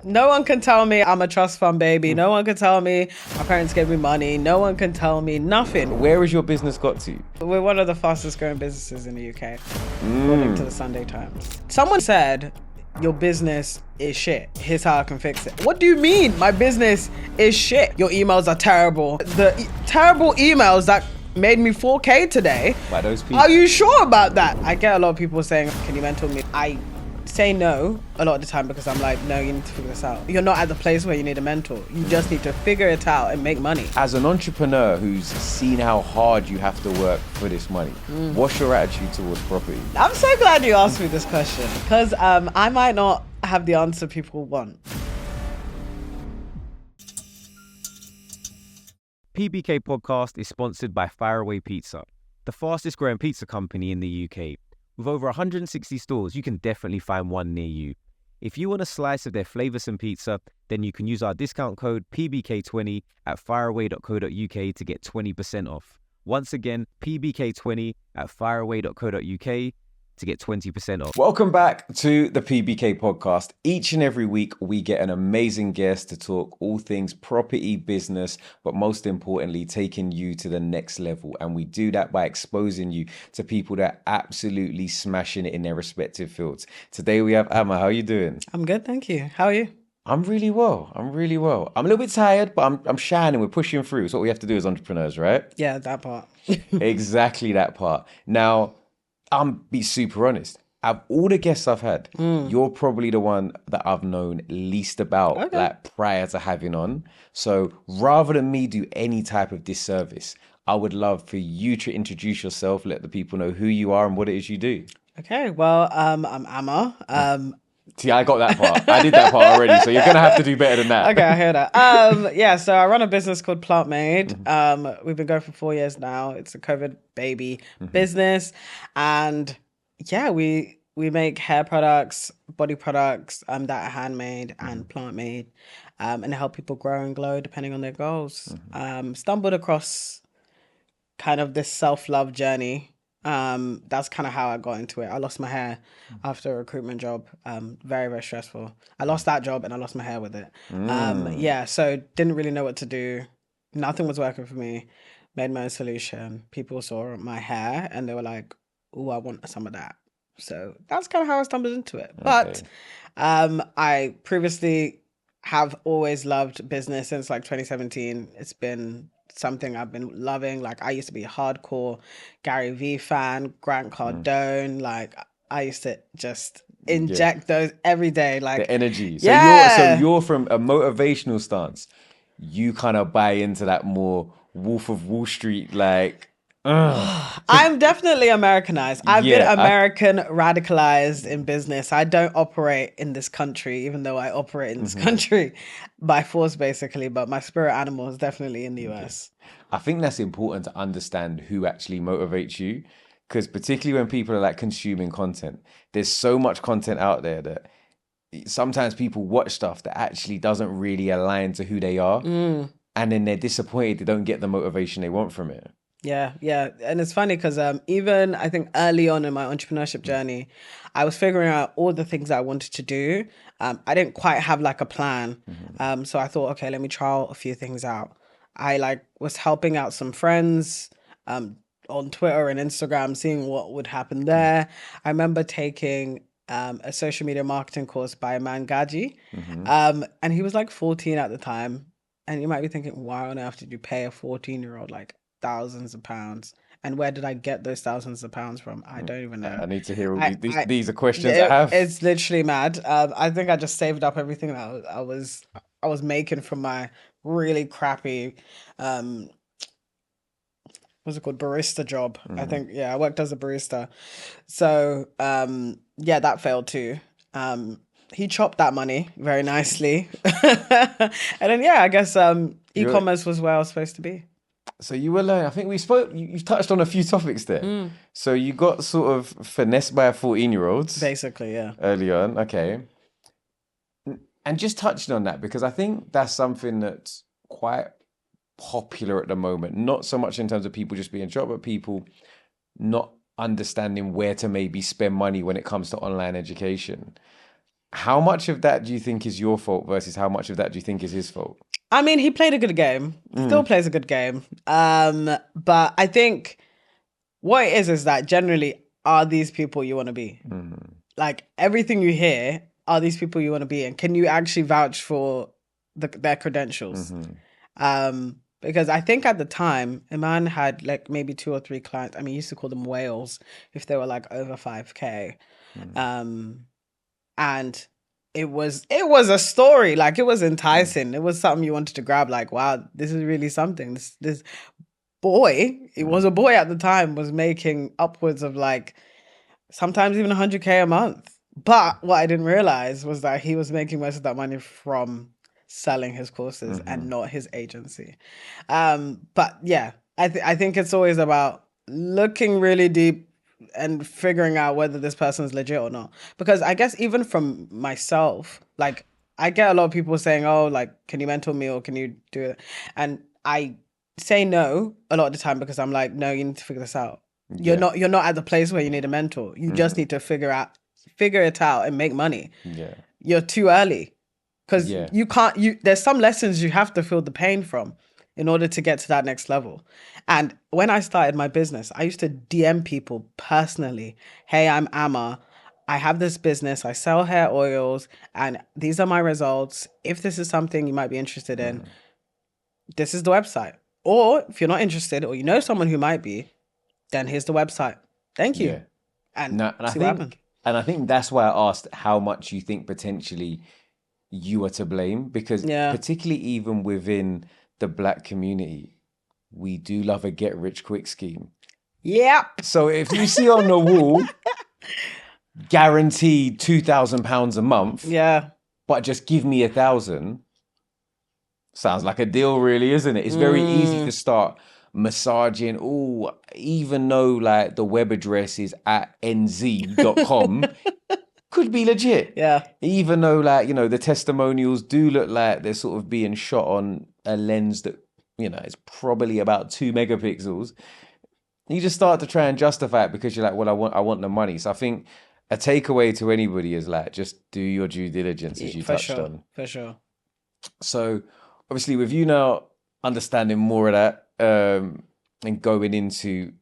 No one can tell me I'm a trust fund baby. No one can tell me my parents gave me money. No one can tell me nothing. Where has your business got to? We're one of the fastest growing businesses in the UK, according to the Sunday Times. Someone said, your business is shit. Here's how I can fix it. What do you mean my business is shit? Your emails are terrible. The terrible emails that made me 4K today. By those people. Are you sure about that? I get a lot of people saying, can you mentor me? I say no a lot of the time because I'm like, no, you need to figure this out. You're not at the place where you need a mentor. You just need to figure it out and make money. As an entrepreneur who's seen how hard you have to work for this money, what's your attitude towards property? I'm so glad you asked me this question because I might not have the answer people want. PBK podcast is sponsored by Faraway Pizza, the fastest growing pizza company in the UK. With over 160 stores, you can definitely find one near you. If you want a slice of their flavoursome pizza, then you can use our discount code PBK20 at faraway.co.uk to get 20% off. Once again, PBK20 at faraway.co.uk to get 20% off. Welcome back to the PBK podcast. Each and every week, we get an amazing guest to talk all things property business, but most importantly, taking you to the next level. And we do that by exposing you to people that are absolutely smashing it in their respective fields. Today, we have Amma. How are you doing? I'm good, thank you. How are you? I'm really well. I'm a little bit tired, but I'm shining. We're pushing through. It's what we have to do as entrepreneurs, right? Yeah, that part. Exactly that part. Now, I'm be super honest. Of all the guests I've had, you're probably the one that I've known least about, like prior to having on. So rather than me do any type of disservice, I would love for you to introduce yourself, let the people know who you are and what it is you do. Okay, well, I'm Amma. See, I got that part. I did that part already, so you're gonna have to do better than that. Okay, I hear that. Yeah, so I run a business called Plantmade. We've been going for 4 years now. It's a COVID baby business, and yeah, we make hair products, body products that are handmade and plant made, and help people grow and glow depending on their goals. Stumbled across kind of this self-love journey. That's kind of how I got into it. I lost my hair after a recruitment job. Very, very stressful. I lost that job and I lost my hair with it. Yeah, so didn't really know what to do. Nothing was working for me. Made my own solution. People saw my hair and they were like, "Oh, I want some of that." So that's kind of how I stumbled into it. But I previously have always loved business since like 2017. It's been something I've been loving. Like I used to be a hardcore Gary Vee fan, Grant Cardone. Like I used to just inject those every day. Like the energy. So you're from a motivational stance. You kind of buy into that more Wolf of Wall Street, like. I'm definitely Americanized. I've been American radicalized in business. I don't operate in this country, even though I operate in this country by force, basically. But my spirit animal is definitely in the US. I think that's important to understand who actually motivates you, because particularly when people are like consuming content, there's so much content out there that sometimes people watch stuff that actually doesn't really align to who they are, and then they're disappointed they don't get the motivation they want from it. Yeah. And it's funny because even I think early on in my entrepreneurship journey, I was figuring out all the things I wanted to do. I didn't quite have like a plan. So I thought, okay, let me trial a few things out. I was helping out some friends on Twitter and Instagram, seeing what would happen there. I remember taking a social media marketing course by Iman, Ghadzi. And he was like 14 at the time. And you might be thinking, why on earth did you pay a 14-year-old like thousands of pounds? And where did I get those thousands of pounds from? I don't even know. I need to hear all these are questions I have. It's literally mad. I think I just saved up everything that I was making from my really crappy what's it called, barista job. I think I worked as a barista. So that failed too. He chopped that money very nicely. And then I guess e-commerce was where I was supposed to be. So you were learning. I think we spoke. You touched on a few topics there. So you got sort of finessed by a 14-year-old, basically, yeah. Early on, okay. And just touching on that, because I think that's something that's quite popular at the moment. Not so much in terms of people just being shocked, but people not understanding where to maybe spend money when it comes to online education. How much of that do you think is your fault versus how much of that do you think is his fault? I mean, he played a good game. Still plays a good game. But I think what it is that generally, are these people you want to be? Like, everything you hear, are these people you want to be? And can you actually vouch for their credentials? Because I think at the time, Iman had like maybe 2 or 3 clients. I mean, he used to call them whales if they were like over 5K. And it was a story. Like, it was enticing. It was something you wanted to grab. Like, wow, this is really something. This boy, he was a boy at the time, was making upwards of like sometimes even 100K a month. But what I didn't realize was that he was making most of that money from selling his courses and not his agency. But yeah, I think it's always about looking really deep and figuring out whether this person's legit or not. Because I guess even from myself, like, I get a lot of people saying, oh, like, can you mentor me or can you do it? And I say no a lot of the time because I'm like, no, you need to figure this out. You're not at the place where you need a mentor. You just need to figure it out and make money. Yeah. You're too early. Because you can't, there's some lessons you have to feel the pain from in order to get to that next level. And when I started my business, I used to DM people personally, hey, I'm Amma. I have this business. I sell hair oils and these are my results. If this is something you might be interested in, this is the website. Or if you're not interested or you know someone who might be, then here's the website. Thank you. Yeah. And I see what happens. And I think that's why I asked how much you think potentially you are to blame, because particularly even within the Black community, we do love a get rich quick scheme. Yep. So if you see on the wall, guaranteed £2,000 a month, but just give me 1,000, sounds like a deal, really, isn't it? It's very easy to start massaging. Oh, even though like the web address is at nz.com. Could be legit. Yeah. Even though, like, you know, the testimonials do look like they're sort of being shot on a lens that, you know, is probably about 2 megapixels. You just start to try and justify it because you're like, well, I want the money. So I think a takeaway to anybody is like, just do your due diligence, as you touched on. For sure. So obviously with you now understanding more of that and going into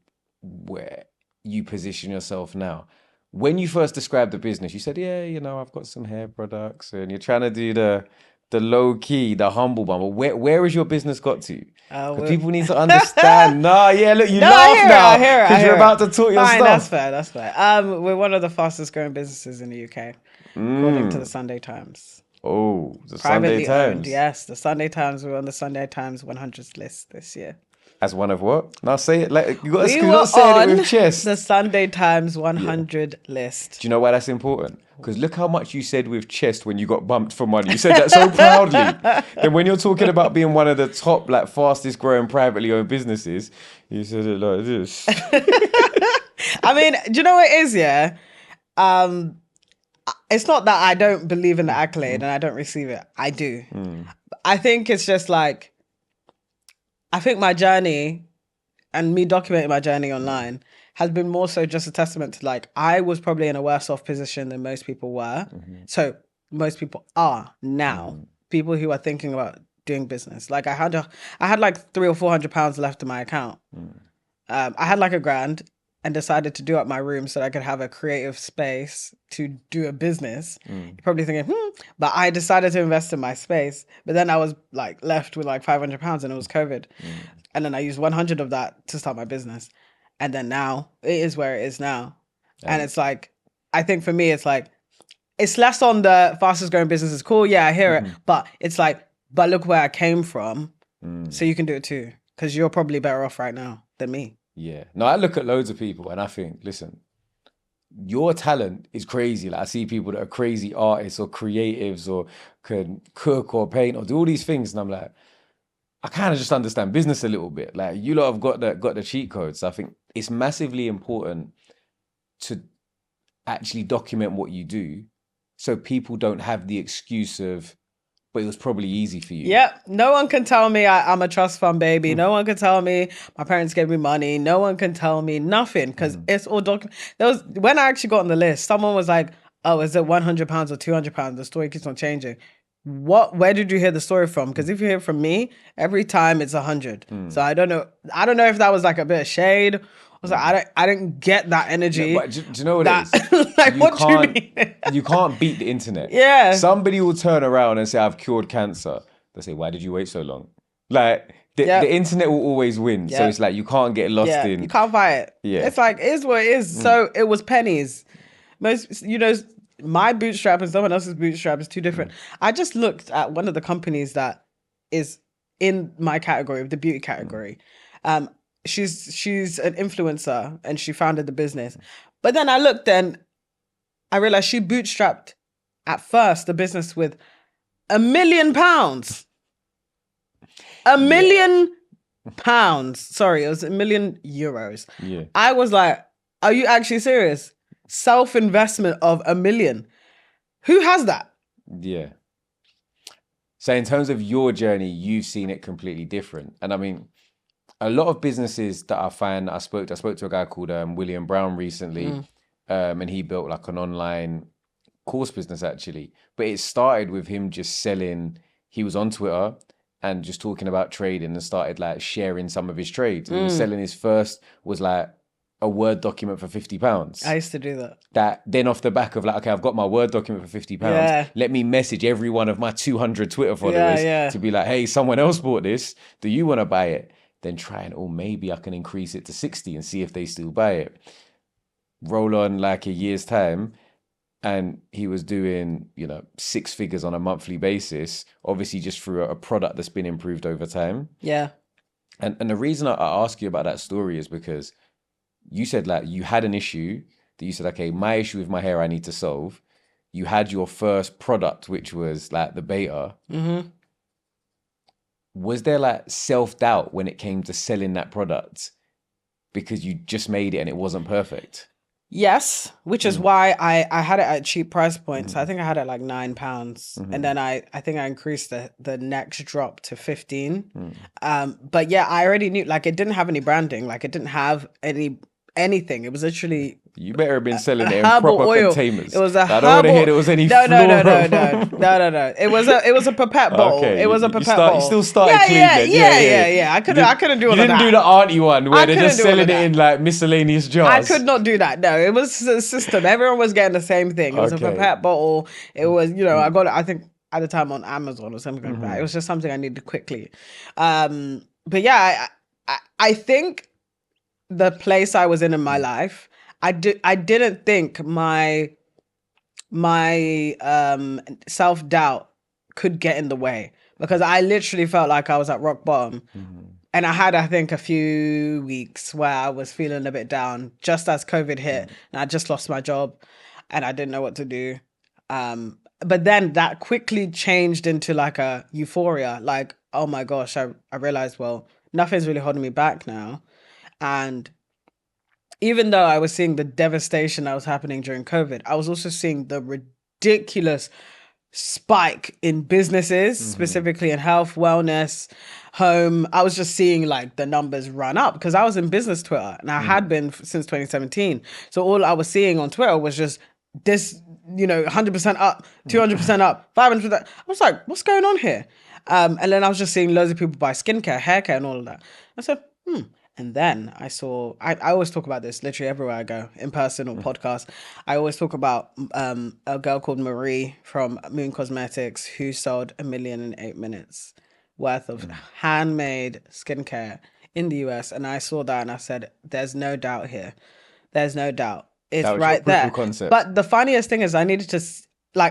where you position yourself now, when you first described the business, you said, yeah, you know, I've got some hair products and you're trying to do the low key, the humble one. But where has your business got to? Because people need to understand. Look, you laugh now because you're about to talk your stuff. That's fair. We're one of the fastest growing businesses in the UK, according to the Sunday Times. Oh, the Privately Sunday Times. Owned, yes, the Sunday Times. We're on the Sunday Times 100 list this year. As one of what? Now say it like you got to say it with chest. The Sunday Times 100 list. Do you know why that's important? Because look how much you said with chest when you got bumped for money. You said that so proudly. Then when you're talking about being one of the top, like, fastest growing privately owned businesses, you said it like this. I mean, do you know what it is? Yeah. It's not that I don't believe in the accolade and I don't receive it. I do. I think it's just like, I think my journey and me documenting my journey online has been more so just a testament to, like, I was probably in a worse off position than most people were. So most people are now. People who are thinking about doing business. Like, I had like £300 or £400 left in my account. I had like £1,000 and decided to do up my room so that I could have a creative space to do a business. You're probably thinking, but I decided to invest in my space. But then I was like left with like £500 and it was COVID. And then I used 100 of that to start my business. And then now it is where it is now. And it's like, I think for me, it's like, it's less on the fastest growing business is cool. Yeah, I hear it. But it's like, but look where I came from. So you can do it too. Because you're probably better off right now than me. Yeah. No, I look at loads of people and I think, listen, your talent is crazy. Like, I see people that are crazy artists or creatives or can cook or paint or do all these things. And I'm like, I kind of just understand business a little bit. Like, you lot have got the cheat codes. So I think it's massively important to actually document what you do so people don't have the excuse of, but it was probably easy for you. Yep. No one can tell me I'm a trust fund baby. No one can tell me my parents gave me money. No one can tell me nothing because it's all documented. When I actually got on the list, someone was like, oh, is it £100 or £200? The story keeps on changing. Where did you hear the story from? Because if you hear it from me, every time it's 100. So I don't know if that was like a bit of shade. I was like, I didn't get that energy. Yeah, but do you know what it is? Like, what do you mean? You can't beat the internet. Yeah. Somebody will turn around and say, I've cured cancer. They'll say, why did you wait so long? Like, the internet will always win. So it's like, you can't get lost in. You can't fight it. Yeah. It's like, it is what it is. So it was pennies. Most, my bootstrap and someone else's bootstrap is too different. I just looked at one of the companies that is in my category, the beauty category. She's an influencer and she founded the business. But then I looked and I realized she bootstrapped at first the business with £1 million. £1 million. Sorry, it was €1 million. Yeah. I was like, are you actually serious? Self-investment of £1 million. Who has that? Yeah. So in terms of your journey, you've seen it completely different. And I mean, a lot of businesses that I find, I spoke to a guy called William Brown recently, and he built like an online course business actually. But it started with him just selling, he was on Twitter and just talking about trading and started like sharing some of his trades. He was selling his first was like a Word document for £50. I used to do that. That then off the back of like, okay, I've got my Word document for £50. Yeah. Let me message every one of my 200 Twitter followers to be like, hey, someone else bought this. Do you want to buy it? Then try and, maybe I can increase it to 60 and see if they still buy it. Roll on like a year's time. And he was doing, 6 figures on a monthly basis, obviously just through a product that's been improved over time. Yeah. And the reason I ask you about that story is because you said like you had an issue that you said, okay, my issue with my hair I need to solve. You had your first product, which was like the beta. Mm-hmm. Was there like self-doubt when it came to selling that product because you just made it and it wasn't perfect? Yes, which is why I had it at cheap price points. I think I had it like £9. And then I think I increased the next drop to 15. But yeah, I already knew, like, it didn't have any branding. Like, it didn't have anything. It was literally... You better have been selling it in herbal proper oil. containers. It was a I don't want to hear there was any no. flora. It was a pipette bowl. Okay. It was a pipette bowl. You still started clean then. Yeah. I couldn't do all of that. You didn't do the auntie one where they're just couldn't do all selling of it in like miscellaneous jars. I could not do that. No, it was a system. Everyone was getting the same thing. It was a pipette bottle. It was, I got it, I think, at the time on Amazon or something like that. It was just something I needed quickly. But yeah, I think the place I was in my life, I didn't think my self-doubt could get in the way, because I literally felt like I was at rock bottom. And I had, I think, a few weeks where I was feeling a bit down just as COVID hit, and I just lost my job and I didn't know what to do. But then that quickly changed into like a euphoria, like, oh my gosh, I realized, well, nothing's really holding me back now. And even though I was seeing the devastation that was happening during COVID, I was also seeing the ridiculous spike in businesses, specifically in health, wellness, home. I was just seeing like the numbers run up because I was in business Twitter and I had been since 2017. So all I was seeing on Twitter was just this, 100% up, 200% up, 500%. I was like, what's going on here? And then I was just seeing loads of people buy skincare, hair care and all of that. I said, And then I saw, I always talk about this literally everywhere I go, in person or podcast. I always talk about a girl called Marie from Moon Cosmetics who sold 1 million in 8 minutes worth of handmade skincare in the US. And I saw that and I said, there's no doubt here. There's no doubt. It's right there. Concept. But the funniest thing is I needed to,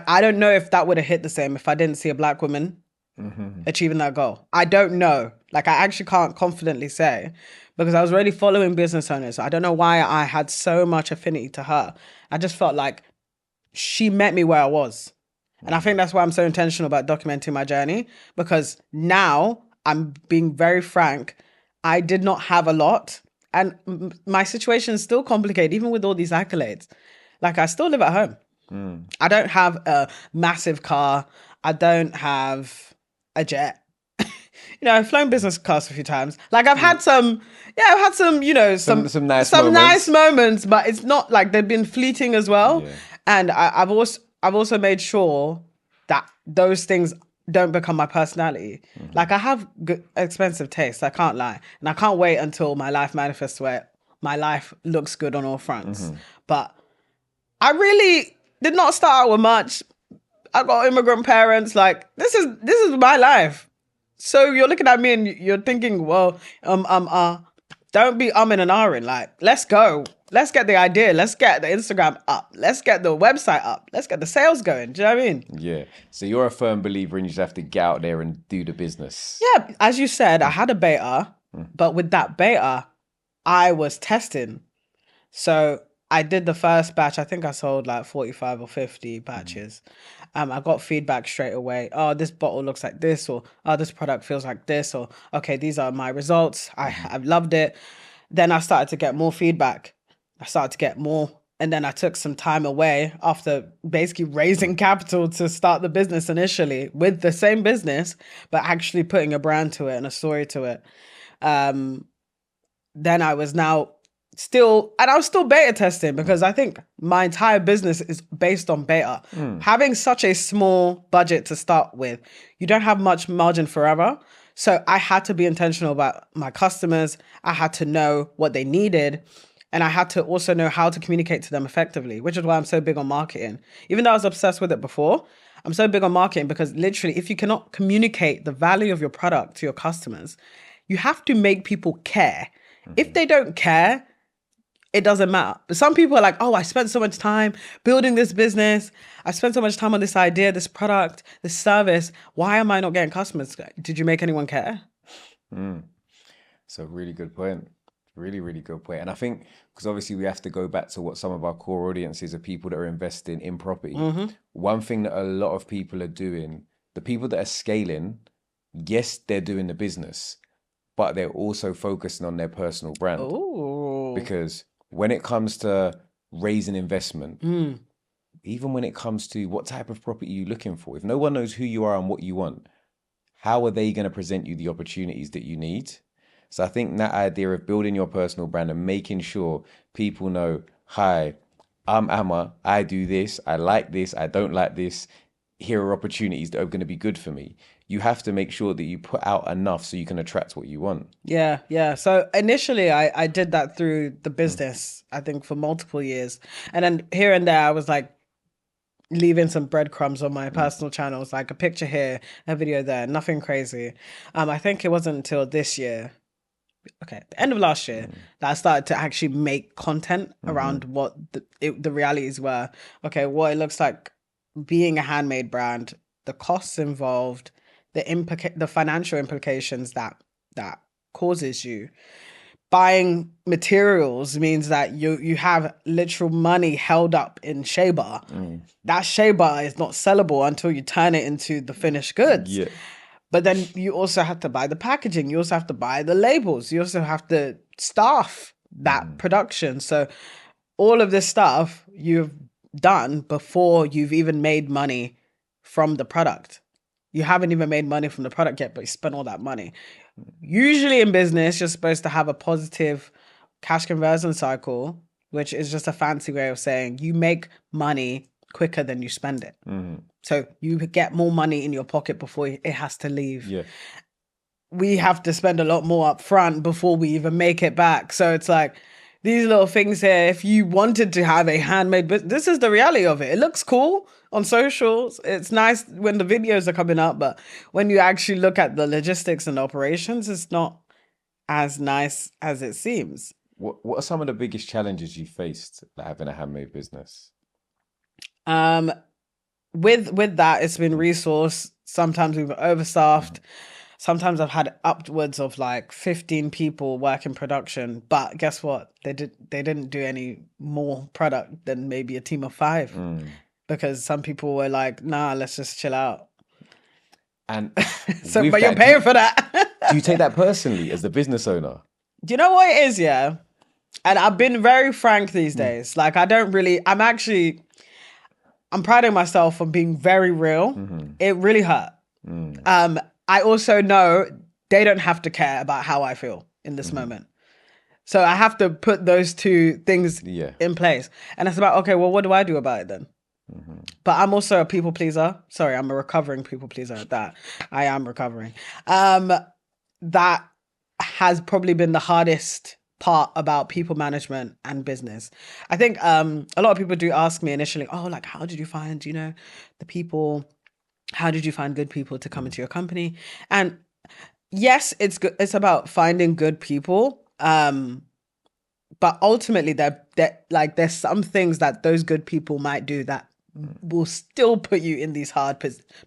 I don't know if that would have hit the same if I didn't see a black woman achieving that goal. I don't know. I actually can't confidently say, because I was already following business owners. I don't know why I had so much affinity to her. I just felt like she met me where I was. And I think that's why I'm so intentional about documenting my journey, because now I'm being very frank. I did not have a lot, and my situation is still complicated, even with all these accolades. I still live at home. I don't have a massive car. I don't have a jet. I've flown business class a few times. I've had some nice some nice moments, but it's not like they've been fleeting as well. And I've also made sure that those things don't become my personality. Like I have good, expensive taste, I can't lie. And I can't wait until my life manifests where my life looks good on all fronts. But I really did not start out with much. I got immigrant parents. Like this is my life. So you're looking at me and you're thinking, well, don't be umming and ahhing. Like, let's go. Let's get the idea. Let's get the Instagram up. Let's get the website up. Let's get the sales going. Do you know what I mean? Yeah. So you're a firm believer in you just have to get out there and do the business. Yeah. As you said, I had a beta, but with that beta, I was testing. So I did the first batch. I think I sold like 45 or 50 batches. I got feedback straight away. Oh, this bottle looks like this, or oh, this product feels like this, or okay, these are my results. I've loved it. Then I started to get more feedback. I started to get more. And then I took some time away after basically raising capital to start the business initially with the same business, but actually putting a brand to it and a story to it. Then I was I was still beta testing because I think my entire business is based on beta. Having such a small budget to start with, you don't have much margin forever. So I had to be intentional about my customers. I had to know what they needed. And I had to also know how to communicate to them effectively, which is why I'm so big on marketing. Even though I was obsessed with it before, I'm so big on marketing because literally if you cannot communicate the value of your product to your customers, you have to make people care. If they don't care, it doesn't matter. But some people are like, oh, I spent so much time building this business. I spent so much time on this idea, this product, this service. Why am I not getting customers? Did you make anyone care? So really good point. Really, really good point. And I think because obviously we have to go back to what some of our core audiences are, people that are investing in property. One thing that a lot of people are doing, the people that are scaling, yes, they're doing the business, but they're also focusing on their personal brand. Ooh. Because when it comes to raising investment, even when it comes to what type of property you're looking for, if no one knows who you are and what you want, how are they going to present you the opportunities that you need? So I think that idea of building your personal brand and making sure people know, hi, I'm Amma, I do this, I like this, I don't like this, here are opportunities that are going to be good for me. You have to make sure that you put out enough so you can attract what you want. Yeah. So initially I did that through the business, I think for multiple years. And then here and there I was like leaving some breadcrumbs on my personal channels, like a picture here, a video there, nothing crazy. I think it wasn't until this year, the end of last year, that I started to actually make content around what the realities were. Okay, what it looks like being a handmade brand, the costs involved, the financial implications that causes you. Buying materials means that you have literal money held up in shea bar. That shea bar is not sellable until you turn it into the finished goods. Yeah. But then you also have to buy the packaging. You also have to buy the labels. You also have to staff that production. So all of this stuff you've done before you've even made money from the product. You haven't even made money from the product yet, but you spent all that money. Usually in business, you're supposed to have a positive cash conversion cycle, which is just a fancy way of saying you make money quicker than you spend it. So you get more money in your pocket before it has to leave. Yeah. We have to spend a lot more up front before we even make it back. So it's like these little things here, if you wanted to have a handmade business, this is the reality of it. It looks cool on socials. It's nice when the videos are coming up, but when you actually look at the logistics and operations, it's not as nice as it seems. What are some of the biggest challenges you faced like having a handmade business? With that, it's been resource. Sometimes we've overstaffed. Sometimes I've had upwards of like 15 people work in production. But guess what? They didn't do any more product than maybe a team of 5. Because some people were like, nah, let's just chill out. And so, but you're paying for that. Do you take that personally as the business owner? Do you know what it is? Yeah. And I've been very frank these days. Like I'm priding myself on being very real. It really hurt. I also know they don't have to care about how I feel in this moment. So I have to put those two things Yeah. in place. And it's about, okay, well, what do I do about it then? But I'm also a people pleaser. Sorry, I'm a recovering people pleaser at that. I am recovering. That has probably been the hardest part about people management and business. I think a lot of people do ask me initially, oh, like, how did you find, the people? How did you find good people to come into your company? And yes, it's good. It's about finding good people. But ultimately, there's some things that those good people might do that will still put you in these hard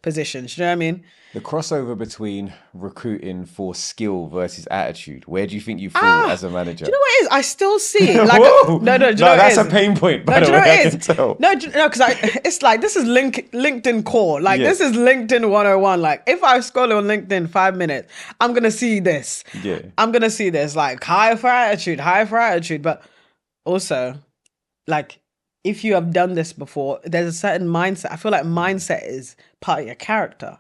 positions. You know what I mean? The crossover between recruiting for skill versus attitude. Where do you think you fall as a manager? Do you know what it is? I still see like Whoa! no, do you know what that's it a is? pain point. By No, the do you know way, what I it can is? tell. No, because it's like this is LinkedIn core. Like Yeah. this is LinkedIn 101. Like if I scroll on LinkedIn 5 minutes, I'm gonna see this. Yeah. I'm gonna see this. Like hire for attitude. But also, like if you have done this before, there's a certain mindset. I feel like mindset is part of your character.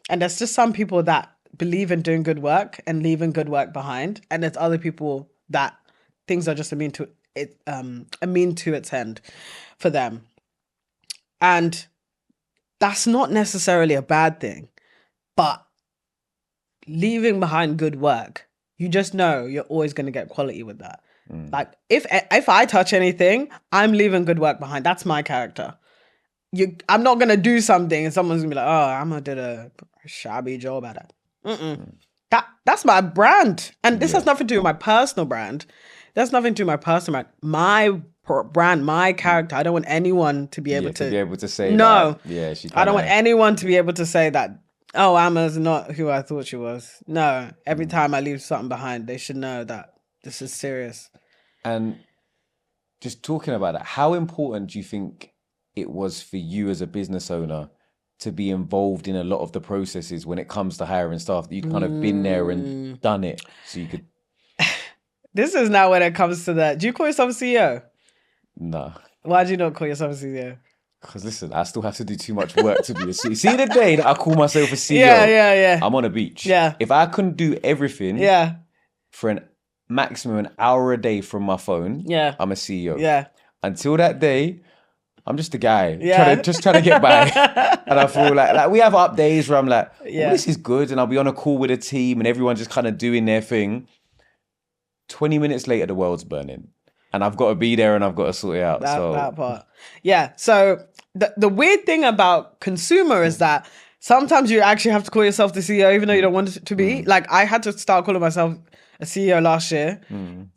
And there's just some people that believe in doing good work and leaving good work behind. And there's other people that things are just a mean to its end for them. And that's not necessarily a bad thing. But leaving behind good work, you just know you're always going to get quality with that. Like if I touch anything, I'm leaving good work behind. That's my character. I'm not gonna do something and someone's gonna be like, "Oh, I'm gonna do a shabby job at it." That's my brand, and this has nothing to do with my personal brand. That's nothing to do with my personal brand. My brand, my character. I don't want anyone to be able to say no. that. Yeah, she. I don't want anyone to be able to say that. Oh, Emma's not who I thought she was. No, every time I leave something behind, they should know that this is serious. And just talking about that, how important do you think it was for you as a business owner to be involved in a lot of the processes when it comes to hiring staff, that you've kind of been there and done it so you could... This is now when it comes to that. Do you call yourself a CEO? No. Why do you not call yourself a CEO? Because listen, I still have to do too much work to be a CEO. See, the day that I call myself a CEO, yeah. I'm on a beach. Yeah. If I couldn't do everything for an maximum an hour a day from my phone, I'm a CEO. Yeah. Until that day, I'm just a guy trying to get by. And I feel like we have up days where I'm like, oh, this is good. And I'll be on a call with a team and everyone just kind of doing their thing. 20 minutes later, the world's burning. And I've got to be there and I've got to sort it out. That part. Yeah. So the weird thing about consumer is that sometimes you actually have to call yourself the CEO even though you don't want it to be. Like I had to start calling myself a CEO last year.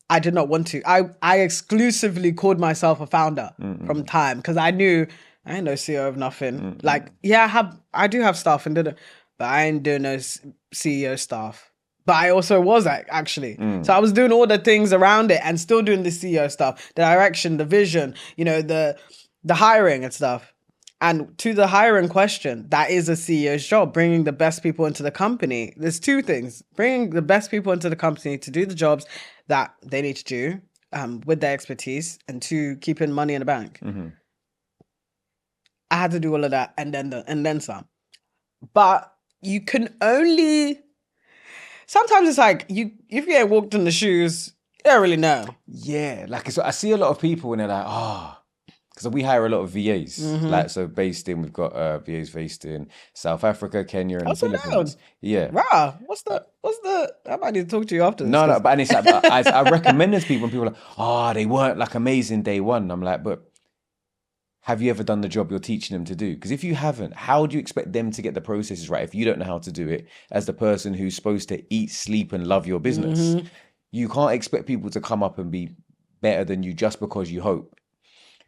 I did not want to. I exclusively called myself a founder from time because I knew I ain't no CEO of nothing. Like, yeah, I do have stuff but I ain't doing no CEO stuff. But I also was actually. So I was doing all the things around it and still doing the CEO stuff, the direction, the vision, the hiring and stuff. And to the hiring question, that is a CEO's job, bringing the best people into the company. There's two things: bringing the best people into the company to do the jobs that they need to do with their expertise, and two, keeping money in the bank. I had to do all of that and then some. But you can only... Sometimes it's like, if you ain't walked in the shoes, you don't really know. Yeah, like so I see a lot of people and they're like, because we hire a lot of VAs. Like, so we've got VAs based in South Africa, Kenya, and the Philippines. Down. Yeah. Rah, what's the... I might need to talk to you after this. No, but it's like, I recommend this to people and people are like, they weren't like amazing day one. I'm like, but have you ever done the job you're teaching them to do? Because if you haven't, how do you expect them to get the processes right if you don't know how to do it as the person who's supposed to eat, sleep, and love your business? You can't expect people to come up and be better than you just because you hope.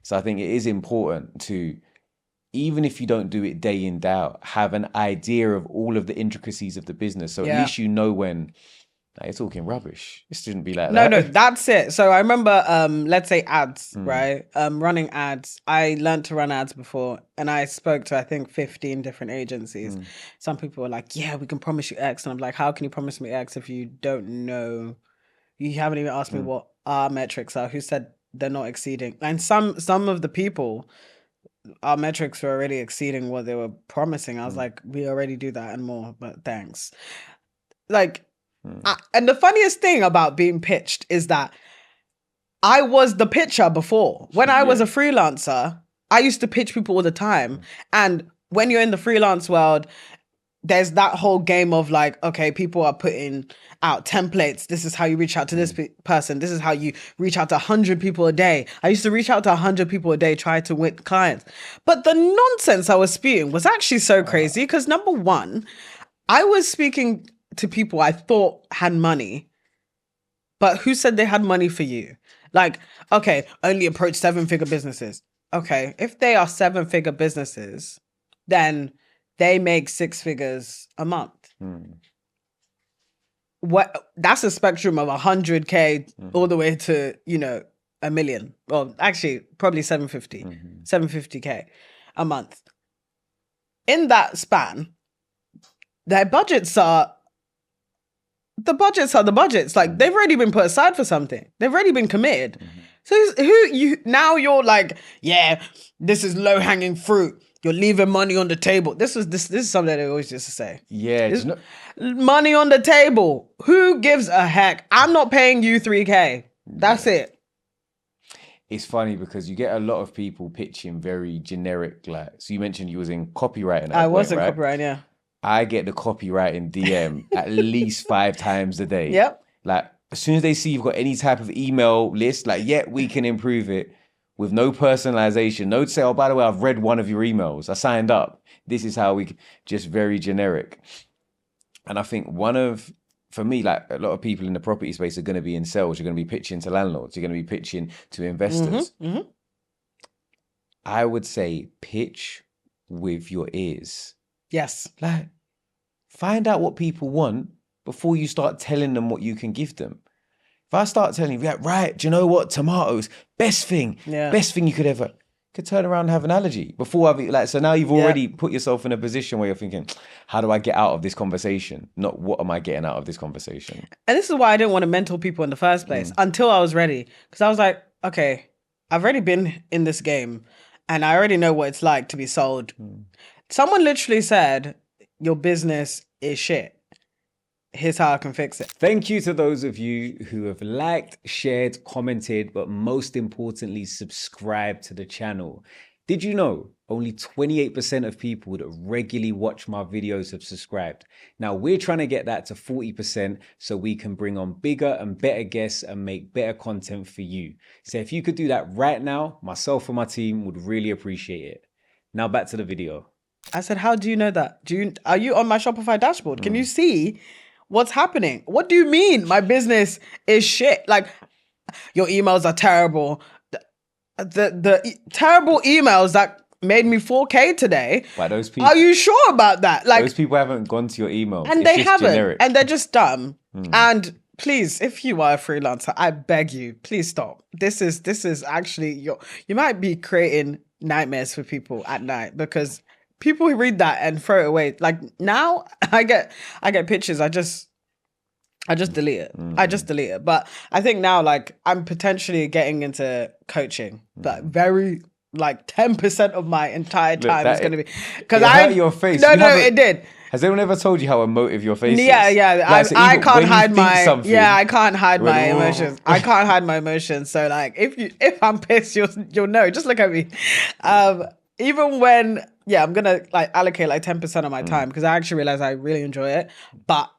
So I think it is important to, even if you don't do it day in, day out, have an idea of all of the intricacies of the business. So at least you know when... You're talking rubbish. It shouldn't be like that. No, that's it. So I remember, let's say ads, right? Running ads. I learned to run ads before and I spoke to, I think, 15 different agencies. Some people were like, yeah, we can promise you X. And I'm like, how can you promise me X if you don't know? You haven't even asked me what our metrics are. Who said they're not exceeding? And some of the people, our metrics were already exceeding what they were promising. I was like, we already do that and more, but thanks. Like, And the funniest thing about being pitched is that I was the pitcher before. When I was a freelancer, I used to pitch people all the time. And when you're in the freelance world, there's that whole game of like, okay, people are putting out templates. This is how you reach out to this person. This is how you reach out to 100 people a day. I used to reach out to 100 people a day, try to win clients. But the nonsense I was spewing was actually so crazy because number one, I was speaking to people I thought had money, but who said they had money for you? Like, okay, only approach 7-figure businesses. Okay, if they are 7-figure businesses, then they make 6 figures a month. What? That's a spectrum of 100K all the way to, $1 million. Well, actually, probably 750K a month. In that span, their budgets are the budgets. Like they've already been put aside for something. They've already been committed. So you're like, yeah, this is low hanging fruit. You're leaving money on the table. This is something they always used to say. Yeah. Money on the table. Who gives a heck? I'm not paying you 3K. That's it. It's funny because you get a lot of people pitching very generic, so you mentioned you was in copywriting. I was in copywriting, yeah. I get the copywriting DM at least 5 times a day. Yep. Like, as soon as they see you've got any type of email list, like, we can improve it with no personalization. No to say, oh, by the way, I've read one of your emails. I signed up. This is how just very generic. And I think for me, like a lot of people in the property space are going to be in sales. You're going to be pitching to landlords. You're going to be pitching to investors. I would say pitch with your ears. Yes. Like, find out what people want before you start telling them what you can give them. If I start telling you, right, do you know what? Tomatoes, best thing you could turn around and have an allergy. So now you've already put yourself in a position where you're thinking, how do I get out of this conversation? Not what am I getting out of this conversation? And this is why I didn't want to mentor people in the first place until I was ready. Because I was like, okay, I've already been in this game and I already know what it's like to be sold. Someone literally said, your business is shit. Here's how I can fix it. Thank you to those of you who have liked, shared, commented, but most importantly, subscribed to the channel. Did you know only 28% of people that regularly watch my videos have subscribed? Now we're trying to get that to 40% so we can bring on bigger and better guests and make better content for you. So if you could do that right now, myself and my team would really appreciate it. Now back to the video. I said, how do you know that? Are you on my Shopify dashboard? Can you see what's happening? What do you mean my business is shit? Like, your emails are terrible. The terrible emails that made me 4K today. Why those people? Are you sure about that? Like, those people haven't gone to your email. And they haven't. Generic. And they're just dumb. And please, if you are a freelancer, I beg you, please stop. This is actually you might be creating nightmares for people at night because people who read that and throw it away. Like now I get pictures. I just delete it. I just delete it. But I think now, like, I'm potentially getting into coaching. Like, very, like, 10% of my entire time is going to be because your face. No, it did. Has anyone ever told you how emotive your face is? Yeah. Like, so I can't hide my. Yeah, I can't hide my emotions. I can't hide my emotions. So, like, if I'm pissed, you'll know. Just look at me. Even when, I'm gonna like allocate like 10% of my time because I actually realize I really enjoy it, but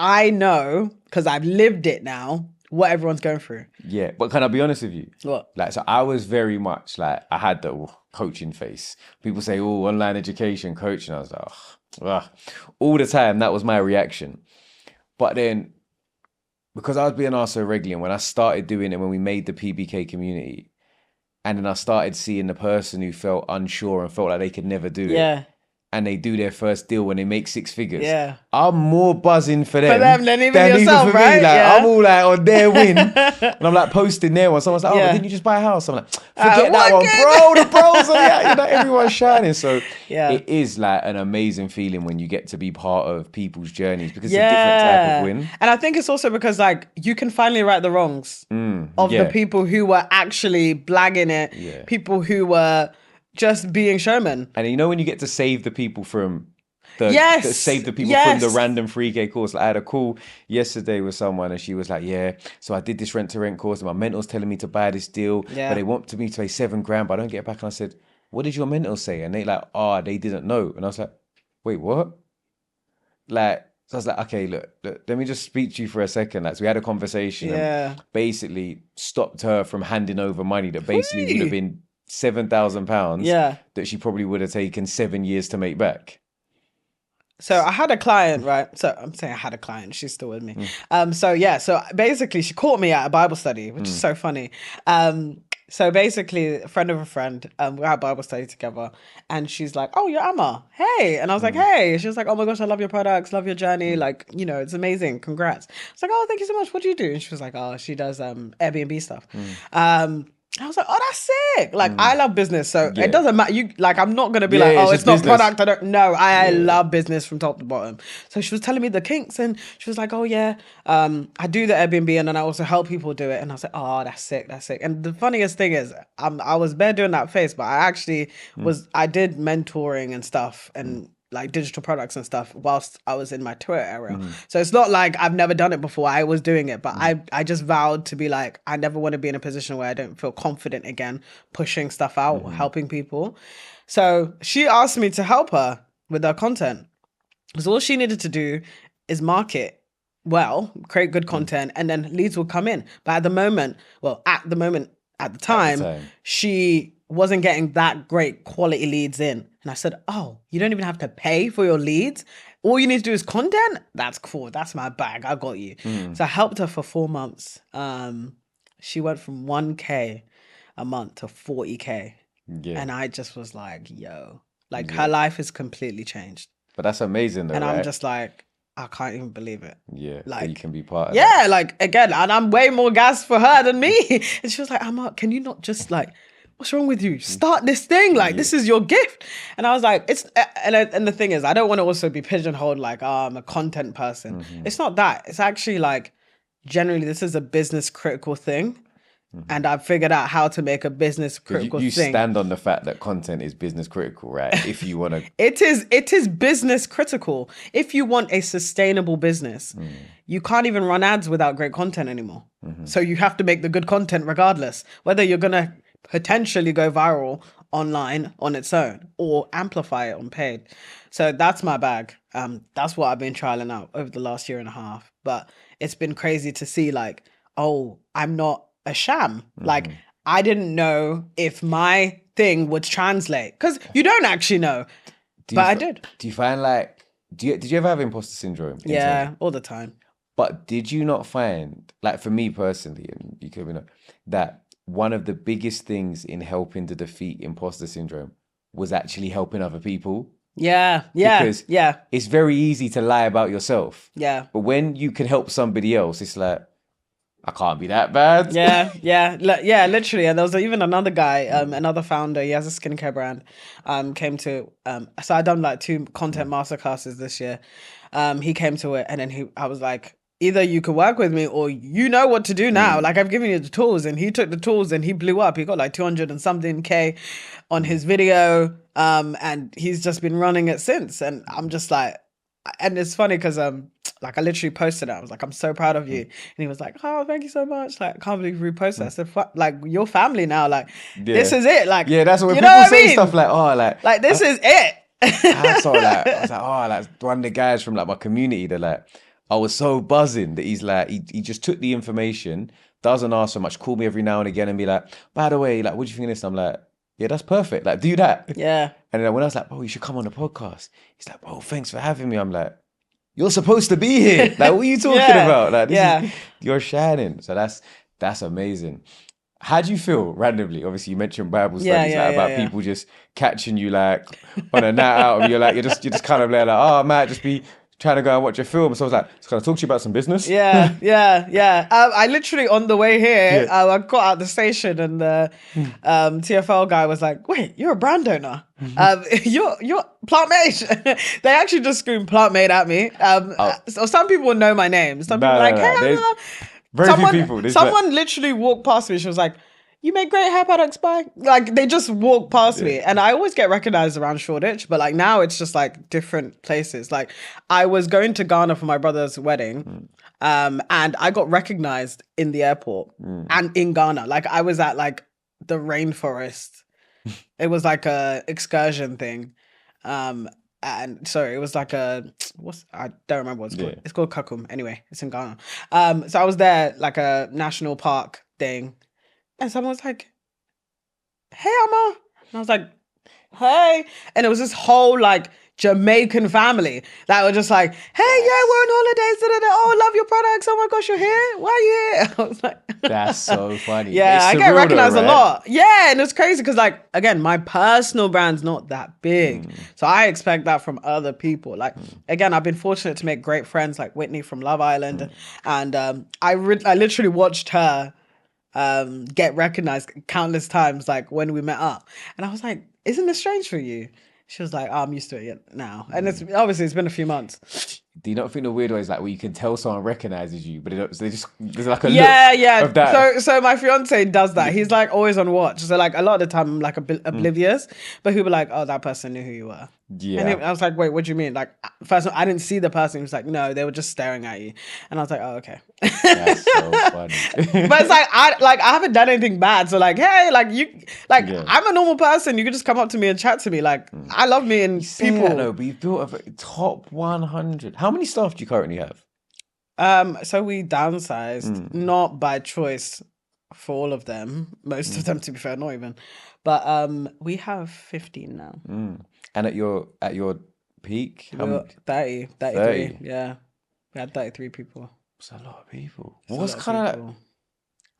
I know because I've lived it now what everyone's going through. Yeah, but can I be honest with you? What? Like, so I was very much like, I had the coaching face. People say, oh, online education, coaching. I was like, ugh. All the time, that was my reaction. But then, because I was being asked so regularly, and when I started doing it, when we made the PBK community, and then I started seeing the person who felt unsure and felt like they could never do it. And they do their first deal when they make 6 figures. Yeah. I'm more buzzing for them than even yourself, for right? Me. Like, I'm all like on their win. And I'm like posting their one. Someone's like, but didn't you just buy a house? I'm like, forget that one, bro. The pros are everyone's shining. So it is like an amazing feeling when you get to be part of people's journeys because it's a different type of win. And I think it's also because like you can finally right the wrongs of the people who were actually blagging it, people who were just being showmen. And you know when you get to save the people from that save the people from the random 3K course. Like, I had a call yesterday with someone and she was like, yeah, so I did this rent to rent course and my mentor's telling me to buy this deal, but they want me to pay $7,000, but I don't get it back. And I said, what did your mentor say? And they like, they didn't know. And I was like, wait, what? Like, so I was like, okay, look, let me just speak to you for a second. Like, so we had a conversation and basically stopped her from handing over money that basically would have been £7,000 that she probably would have taken 7 years to make back. So I had a client, right? So I'm saying I had a client. She's still with me. So basically she caught me at a Bible study, which is so funny. So basically, a friend of a friend, we're at Bible study together, and she's like, "Oh, you're Amma. Hey." And I was like, "Hey." She was like, "Oh my gosh, I love your products, love your journey. Like, you know, it's amazing. Congrats." I was like, "Oh, thank you so much. What do you do?" And she was like, "Oh, she does Airbnb stuff." I was like, "Oh, that's sick." Like, I love business. So it doesn't matter. I'm not going to be like, "Oh, it's not business. Product. I don't know." I love business from top to bottom. So she was telling me the kinks and she was like, "Oh yeah, I do the Airbnb and then I also help people do it." And I was like, "Oh, that's sick. That's sick." And the funniest thing is I was bare doing that face, but I actually I did mentoring and stuff and like digital products and stuff whilst I was in my Twitter era. So it's not like I've never done it before. I was doing it, but I just vowed to be like, I never want to be in a position where I don't feel confident again, pushing stuff out, helping people. So she asked me to help her with her content. So all she needed to do is market well, create good content, and then leads will come in. But at the time, she wasn't getting that great quality leads in. And I said, "Oh, you don't even have to pay for your leads. All you need to do is content? That's cool. That's my bag. I got you." So I helped her for 4 months. She went from 1K a month to 40K. Yeah. And I just was like, yo, like her life is completely changed. But that's amazing though, and right? I'm just like, I can't even believe it. Yeah, like that you can be part of that. Like again, and I'm way more gas for her than me. And she was like, "Amma, can you not just like, what's wrong with you? Start this thing. Like, this is your gift." And I was like, and the thing is, I don't want to also be pigeonholed like, "Oh, I'm a content person." It's not that. It's actually like, generally, this is a business critical thing. And I've figured out how to make a business critical thing. You stand on the fact that content is business critical, right? If you want to... It is business critical. If you want a sustainable business, you can't even run ads without great content anymore. So you have to make the good content regardless, whether you're going to potentially go viral online on its own or amplify it on paid. So that's my bag. That's what I've been trialing out over the last year and a half. But it's been crazy to see like, oh, I'm not a sham. Like, I didn't know if my thing would translate because you don't actually know. But I did. Do you find like, did you ever have imposter syndrome? Yeah, all the time. But did you not find, like for me personally, and you could know, that one of the biggest things in helping to defeat imposter syndrome was actually helping other people? Yeah. Because it's very easy to lie about yourself. Yeah. But when you can help somebody else, it's like, I can't be that bad. Yeah, literally. And there was even another guy, another founder, he has a skincare brand, came to, so I've done like 2 content masterclasses this year. He came to it and then I was like, either you could work with me or you know what to do now. Like I've given you the tools, and he took the tools and he blew up. He got like 200 and something K on his video. And he's just been running it since. And I'm just like, and it's funny because like I literally posted it. I was like, "I'm so proud of you," and he was like, "Oh, thank you so much. Like, I can't believe you reposted." I said, "Like, your family now. Like, this is it. Like, that's what people say stuff like, oh, like this is it." I saw like, I was like, oh, like one of the guys from like my community that like, I was so buzzing that he's like, he just took the information, doesn't ask so much, call me every now and again and be like, "By the way, like, what do you think of this?" I'm like, "Yeah, that's perfect. Like, do that." Yeah. And then when I was like, "Bro, you should come on the podcast," he's like, "Bro, thanks for having me." I'm like, "You're supposed to be here. Like, what are you talking about? Like, this is, you're shining." So that's amazing. How do you feel randomly? Obviously, you mentioned Bible studies about people just catching you like on a night out, and you're just kind of like, "Oh, I might just be trying to go and watch a film." So I was like, "Can I talk to you about some business?" Yeah. I literally on the way here, I got out the station and the TFL guy was like, "Wait, you're a brand owner? You're Plantmade." They actually just screamed Plantmade at me. So some people know my name. Some people are like, "Hey, very few people. Someone literally walked past me. She was like, you make great hair products, bye. Like, they just walk past me. And I always get recognized around Shoreditch, but like now it's just like different places. Like, I was going to Ghana for my brother's wedding, and I got recognized in the airport and in Ghana. Like, I was at like the rainforest. It was like a excursion thing. And sorry, it was like I don't remember what it's called. It's called Kakum. Anyway, it's in Ghana. So I was there, like a national park thing. And someone was like, hey, Amma. And I was like, hey. And it was this whole like Jamaican family that were just like, hey, yeah, we're on holidays. Da, da, da. Oh, love your products. Oh my gosh, you're here? Why are you here? I was like, that's so funny. Yeah, I get recognized a lot. Yeah, and it's crazy because, like, again, my personal brand's not that big. So I expect that from other people. Like, again, I've been fortunate to make great friends like Whitney from Love Island. And I literally watched her get recognized countless times, like when we met up. And I was like, isn't this strange for you? She was like, oh, I'm used to it now. And it's been a few months. Do you not think the weird way is like where you can tell someone recognizes you, but there's like a look of that? So my fiance does that. He's like always on watch. So like a lot of the time I'm like oblivious, but he'll be like, oh, that person knew who you were. Yeah. And I was like, wait, what do you mean? Like, first of all, I didn't see the person. He was like, no, they were just staring at you. And I was like, oh, okay. That's so funny. But it's like I haven't done anything bad. So like, hey, like I'm a normal person. You can just come up to me and chat to me. Like, I love meeting people. No, but you've built a top 100. How many staff do you currently have? So we downsized, not by choice for all of them. Most of them, to be fair, not even. But we have 15 now. And at your peak? We were 30, 33. Yeah. We had 33 people. It's a lot of people. What's kind of...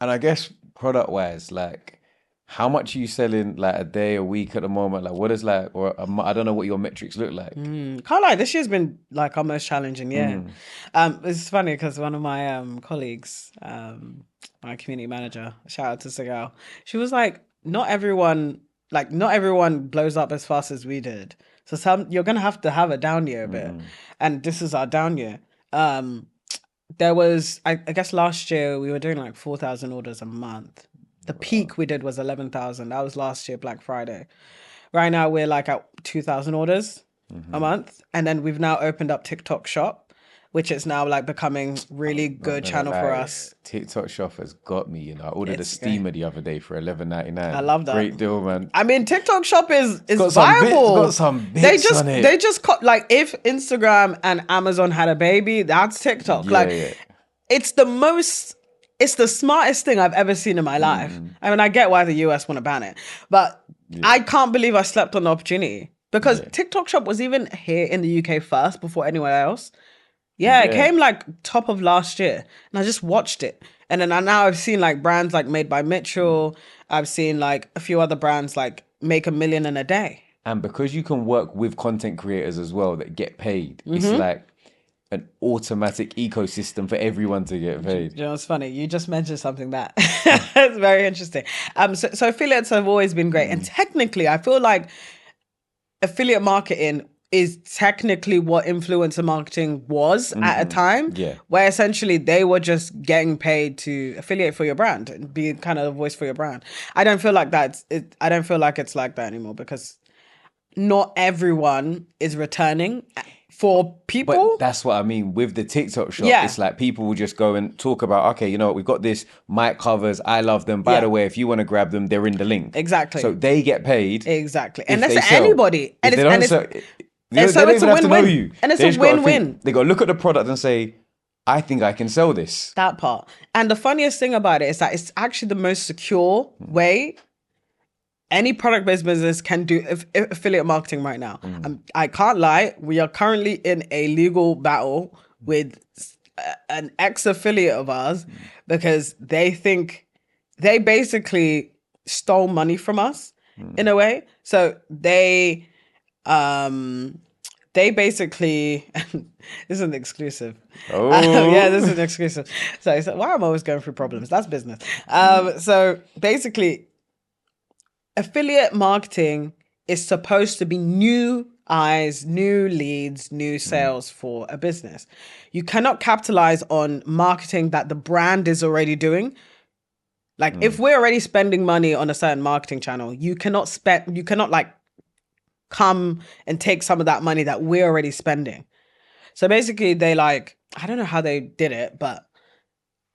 And I guess product-wise, like, how much are you selling, like, a day, a week at the moment? Like, what is, like... Or I don't know what your metrics look like. Can't lie, this year's been, like, our most challenging year. It's funny, because one of my colleagues, my community manager, shout out to Sigal, she was like, not everyone blows up as fast as we did. So you're going to have a down year a bit. And this is our down year. There was, I guess last year we were doing like 4,000 orders a month. The peak we did was 11,000. That was last year, Black Friday. Right now we're like at 2,000 orders a month. And then we've now opened up TikTok Shop, which is now like becoming really good channel for us. TikTok Shop has got me, you know. I ordered a steamer the other day for $11.99. I love that. Great deal, man. I mean, TikTok Shop is got viable. It's got some bits on it. They just like if Instagram and Amazon had a baby, that's TikTok. It's the smartest thing I've ever seen in my life. I mean, I get why the US want to ban it, but I can't believe I slept on the opportunity because TikTok Shop was even here in the UK first before anywhere else. Yeah, it came like top of last year and I just watched it. And then now I've seen like brands like Made by Mitchell. I've seen like a few other brands like make $1 million in a day. And because you can work with content creators as well that get paid, it's like an automatic ecosystem for everyone to get paid. You know, it's funny. You just mentioned something that it's very interesting. So affiliates have always been great. And technically, I feel like affiliate marketing is technically what influencer marketing was at a time, where essentially they were just getting paid to affiliate for your brand and be kind of a voice for your brand. I don't feel like that. I don't feel like it's like that anymore because not everyone is returning for people. But that's what I mean with the TikTok Shop. It's like people will just go and talk about, okay, you know what, we've got this mic covers. I love them. By the way, if you want to grab them, they're in the link. Exactly. So they get paid. Exactly. And that's anybody. And it's a win-win. And it's a win-win. They got to look at the product and say, I think I can sell this. That part. And the funniest thing about it is that it's actually the most secure way any product-based business can do affiliate marketing right now. I can't lie. We are currently in a legal battle with an ex-affiliate of ours because they think they basically stole money from us in a way. So they basically, this is an exclusive. This is an exclusive. So why am I always going through problems? That's business. So basically, affiliate marketing is supposed to be new eyes, new leads, new sales for a business. You cannot capitalize on marketing that the brand is already doing. Like if we're already spending money on a certain marketing channel, you cannot like come and take some of that money that we're already spending. So basically they like, I don't know how they did it, but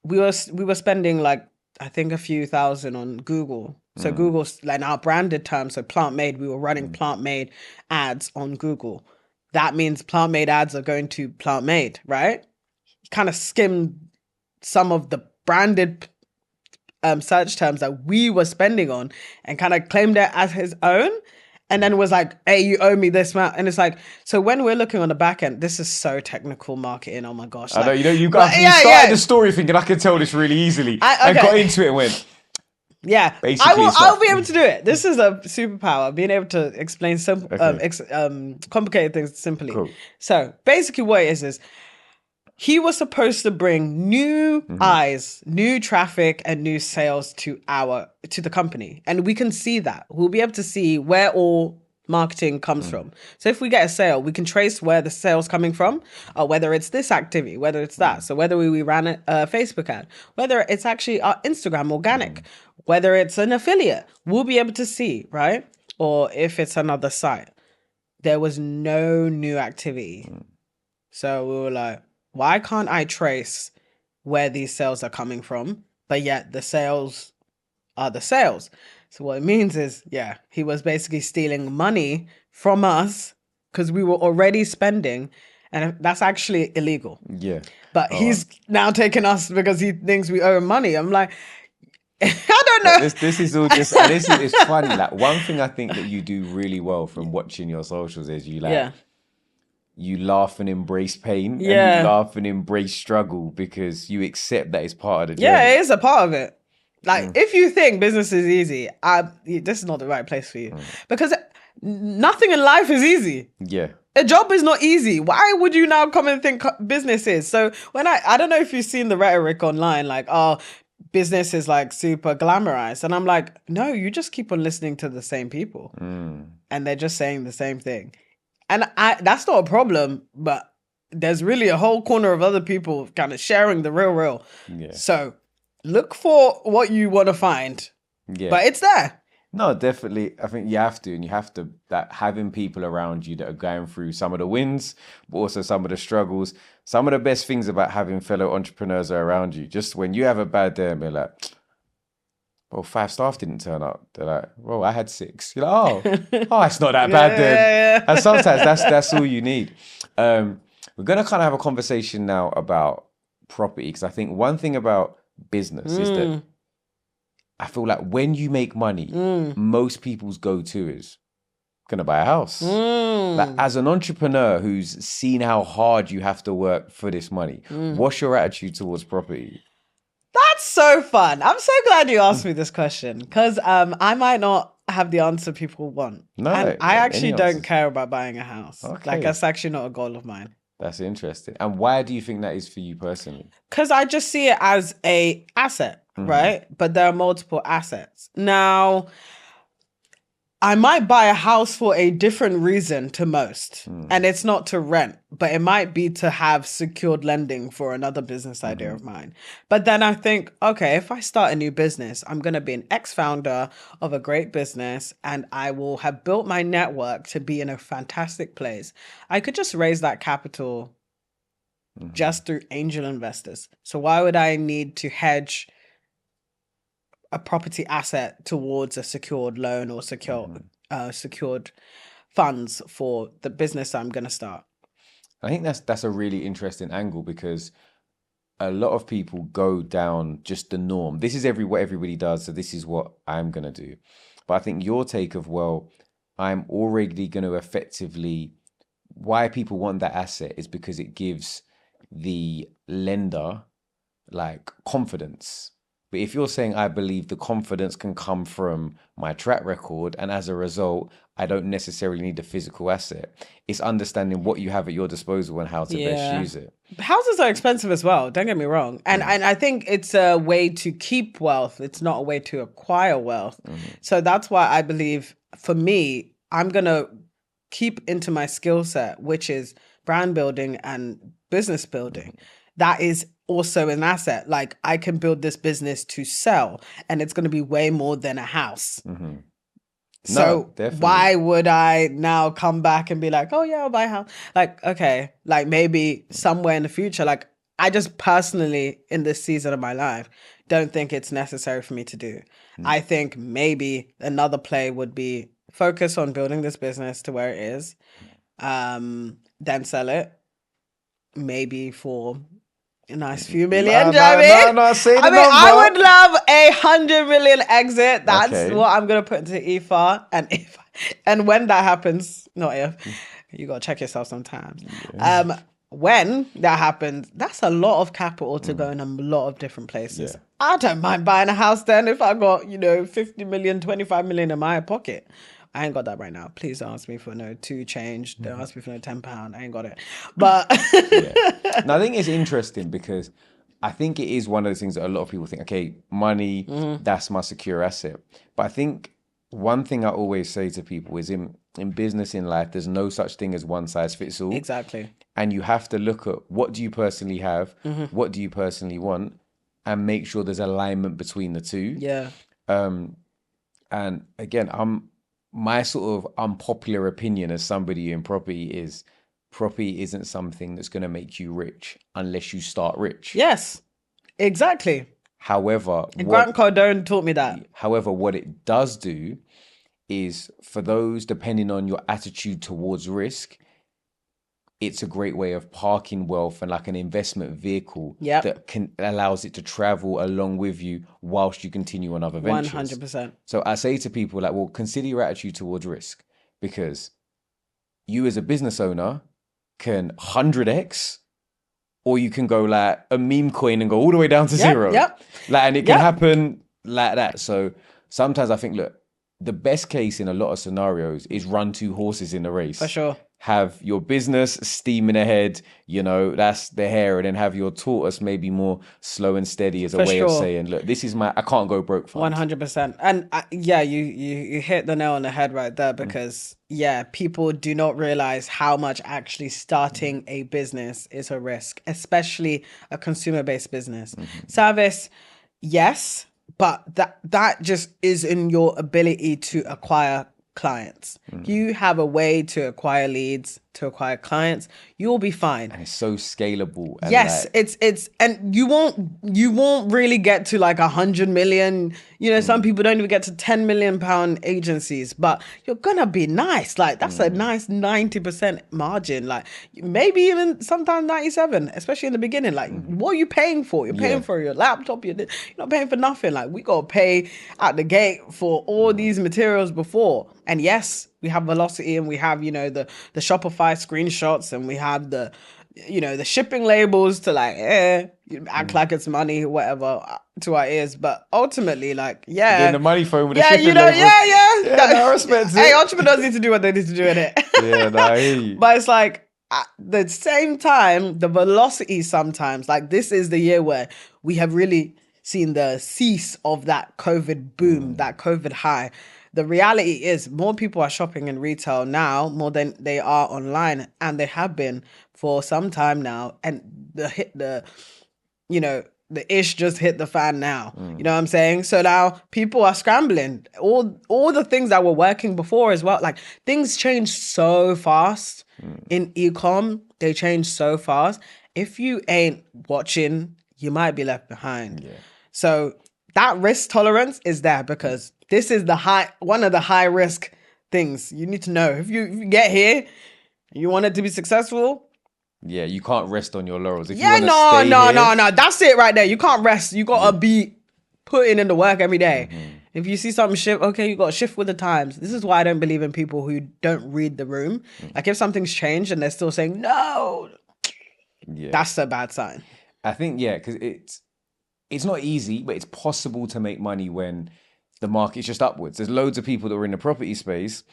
we were spending like, I think a few thousand on Google. So Google's like our branded term. So Plantmade, we were running Plantmade ads on Google. That means Plantmade ads are going to Plantmade, right? Kind of skimmed some of the branded search terms that we were spending on and kind of claimed it as his own. And then was like, hey, you owe me this amount. And it's like, so when we're looking on the back end, this is so technical marketing. Oh my gosh. I know, you started the story thinking I can tell this really easily. And got into it and went, yeah, I'll be able to do it. This is a superpower, being able to explain simple, complicated things simply. Cool. So basically what it is he was supposed to bring new eyes, new traffic, and new sales to the company. And we can see that. We'll be able to see where all marketing comes from. So if we get a sale, we can trace where the sale's coming from, or whether it's this activity, whether it's that. So whether we ran a Facebook ad, whether it's actually our Instagram organic, whether it's an affiliate, we'll be able to see, right? Or if it's another site. There was no new activity. So we were like, why can't I trace where these sales are coming from, but yet the sales are the sales? So what it means is, he was basically stealing money from us because we were already spending, and that's actually illegal. Yeah. But he's now taking us because he thinks we owe him money. I'm like, I don't know. This is all just, it's funny. Like one thing I think that you do really well from watching your socials is you laugh and embrace pain, and you laugh and embrace struggle because you accept that it's part of the journey. Yeah, it is a part of it. Like, if you think business is easy, this is not the right place for you. Because nothing in life is easy. Yeah. A job is not easy. Why would you now come and think business is? So when I don't know if you've seen the rhetoric online, like, oh, business is like super glamorized. And I'm like, no, you just keep on listening to the same people. And they're just saying the same thing. And that's not a problem, but there's really a whole corner of other people kind of sharing the real. Yeah. So look for what you want to find. Yeah. But it's there. No, definitely. I think you have to. And you have to, that having people around you that are going through some of the wins, but also some of the struggles. Some of the best things about having fellow entrepreneurs are around you. Just when you have a bad day and be like, well, 5 staff didn't turn up. They're like, well, I had 6. You're like, oh, it's not that bad then. Yeah. And sometimes that's all you need. We're going to kind of have a conversation now about property, because I think one thing about business is that I feel like when you make money, most people's go-to is going to buy a house. Like, as an entrepreneur who's seen how hard you have to work for this money, what's your attitude towards property? That's so fun. I'm so glad you asked me this question, because I might not have the answer people want. No, and I actually don't care about buying a house. Okay. Like, that's actually not a goal of mine. That's interesting. And why do you think that is for you personally? Because I just see it as a asset, right? But there are multiple assets. Now, I might buy a house for a different reason to most. And it's not to rent, but it might be to have secured lending for another business idea of mine. But then I think, okay, if I start a new business, I'm going to be an ex-founder of a great business, and I will have built my network to be in a fantastic place. I could just raise that capital just through angel investors. So why would I need to hedge a property asset towards a secured loan or secured funds for the business I'm going to start? I think that's a really interesting angle, because a lot of people go down just the norm. This is what everybody does, so this is what I'm going to do. But I think your take of, well, I'm already going to effectively, why people want that asset is because it gives the lender like confidence. But if you're saying, I believe the confidence can come from my track record, and as a result, I don't necessarily need a physical asset, it's understanding what you have at your disposal and how to best use it. Houses are expensive as well, don't get me wrong. And I think it's a way to keep wealth. It's not a way to acquire wealth. So that's why I believe, for me, I'm going to keep into my skill set, which is brand building and business building. that is also an asset. Like, I can build this business to sell, and it's going to be way more than a house. Mm-hmm. So definitely. why would I now come back and be like, oh yeah, I'll buy a house? Like, okay, like maybe somewhere in the future. Like, I just personally, in this season of my life, don't think it's necessary for me to do. I think maybe another play would be focus on building this business to where it is, then sell it, maybe for a nice few million. Say the number. I would love 100 million exit. That's Okay. what I'm gonna put into IFA. And when that happens, not if, you gotta check yourself sometimes. Yeah. When that happens, that's a lot of capital to go in a lot of different places. Yeah. I don't mind buying a house then if I got, 50 million, 25 million in my pocket. I ain't got that right now. Please don't ask me for no 2 change. Don't ask me for no £10. I ain't got it. But Now, I think it's interesting because I think it is one of those things that a lot of people think, okay, money, that's my secure asset. But I think one thing I always say to people is in business, in life, there's no such thing as one size fits all. Exactly. And you have to look at what do you personally have, what do you personally want, and make sure there's alignment between the two. Yeah. And again, my sort of unpopular opinion as somebody in property isn't something that's going to make you rich unless you start rich. Yes, exactly. However, Grant Cardone taught me that. However, what it does do is for those, depending on your attitude towards risk, it's a great way of parking wealth and like an investment vehicle that allows it to travel along with you whilst you continue on other ventures. 100%. So I say to people like, well, consider your attitude towards risk, because you as a business owner can 100x, or you can go like a meme coin and go all the way down to zero. And it can happen like that. So sometimes I think, look, the best case in a lot of scenarios is run 2 horses in a race. For sure. Have your business steaming ahead, that's the hair, and then have your tortoise maybe more slow and steady as a way of saying, look, this is I can't go broke fund. 100%. And you hit the nail on the head right there, because people do not realize how much actually starting a business is a risk, especially a consumer-based business. Service, yes, but that just is in your ability to acquire clients. You have a way to acquire leads, to acquire clients, you'll be fine. And it's so scalable. And yes, it's and you won't really get to like 100 million. Some people don't even get to 10 million pound agencies, but you're gonna be nice. Like that's a nice 90% margin. Like maybe even sometimes 97, especially in the beginning. Like what are you paying for? You're paying for your laptop. You're not paying for nothing. Like we gotta pay at the gate for all these materials before. And yes, we have velocity, and we have the Shopify screenshots, and we have the the shipping labels to like act like it's money, whatever, to our ears. But ultimately, like the money phone with the shipping labels. I respect it. Hey, entrepreneurs need to do what they need to do in it. I hear you. But it's like at the same time, the velocity sometimes, like this is the year where we have really seen the cease of that COVID boom, that COVID high. The reality is more people are shopping in retail now more than they are online, and they have been for some time now. And the ish just hit the fan now. You know what I'm saying? So now people are scrambling. All the things that were working before as well. Like things change so fast in e-com. They change so fast. If you ain't watching, you might be left behind. Yeah. So that risk tolerance is there, because this is one of the high risk things you need to know. If you get here, you want it to be successful. Yeah, you can't rest on your laurels. If no. That's it right there. You can't rest. You gotta be putting in the work every day. If you see something shift, okay, you gotta shift with the times. This is why I don't believe in people who don't read the room. Like if something's changed and they're still saying no, that's a bad sign. I think because it's not easy, but it's possible to make money when the market's just upwards. There's loads of people that were in the property space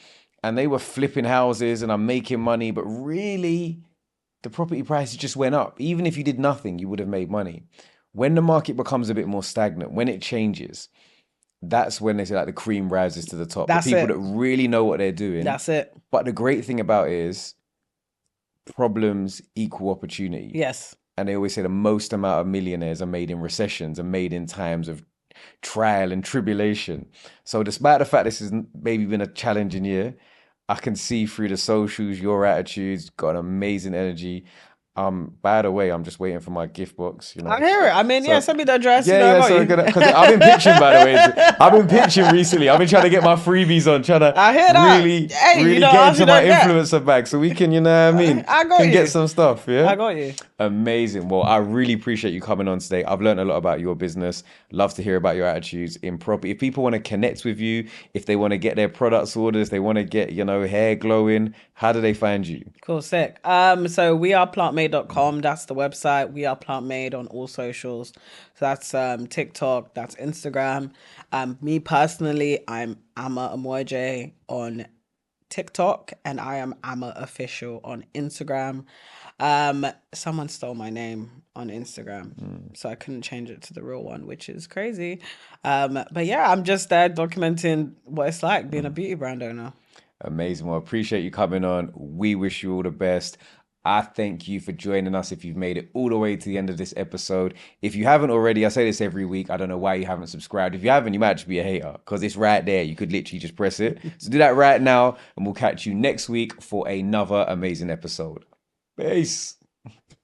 and they were flipping houses and are making money, but really the property prices just went up. Even if you did nothing, you would have made money. When the market becomes a bit more stagnant, when it changes, that's when they say like the cream rises to the top. That's the people that really know what they're doing. That's it. But the great thing about it is problems equal opportunity. Yes. And they always say the most amount of millionaires are made in recessions and made in times of trial and tribulation. So despite the fact this has maybe been a challenging year, I can see through the socials, your attitudes, got amazing energy. By the way, I'm just waiting for my gift box. I hear it. I mean, So, send me the address. yeah, I so got you. because I've been pitching, by the way. I've been pitching recently. I've been trying to get my freebies on, trying to I hear that. really, Hey, really get into my influencer bag so we can, you know what I mean? I got can you. get some stuff, yeah? I got you. Amazing. Well, I really appreciate you coming on today. I've learned a lot about your business. Love to hear about your attitudes in property. If people want to connect with you, if they want to get their products orders, they want to get, hair glowing, how do they find you? Cool, sick. So weareplantmade.com. That's the website. We Are Plantmade on all socials. So that's TikTok, that's Instagram. Me personally, I'm Ama Amo Agyei on TikTok, and I am Ama Official on Instagram. Someone stole my name on Instagram, so I couldn't change it to the real one, which is crazy. But yeah, I'm just there documenting what it's like being a beauty brand owner. Amazing. Well, appreciate you coming on. We wish you all the best. I thank you for joining us if you've made it all the way to the end of this episode. If you haven't already, I say this every week. I don't know why you haven't subscribed. If you haven't, you might just be a hater because it's right there. You could literally just press it. So do that right now, and we'll catch you next week for another amazing episode. Peace.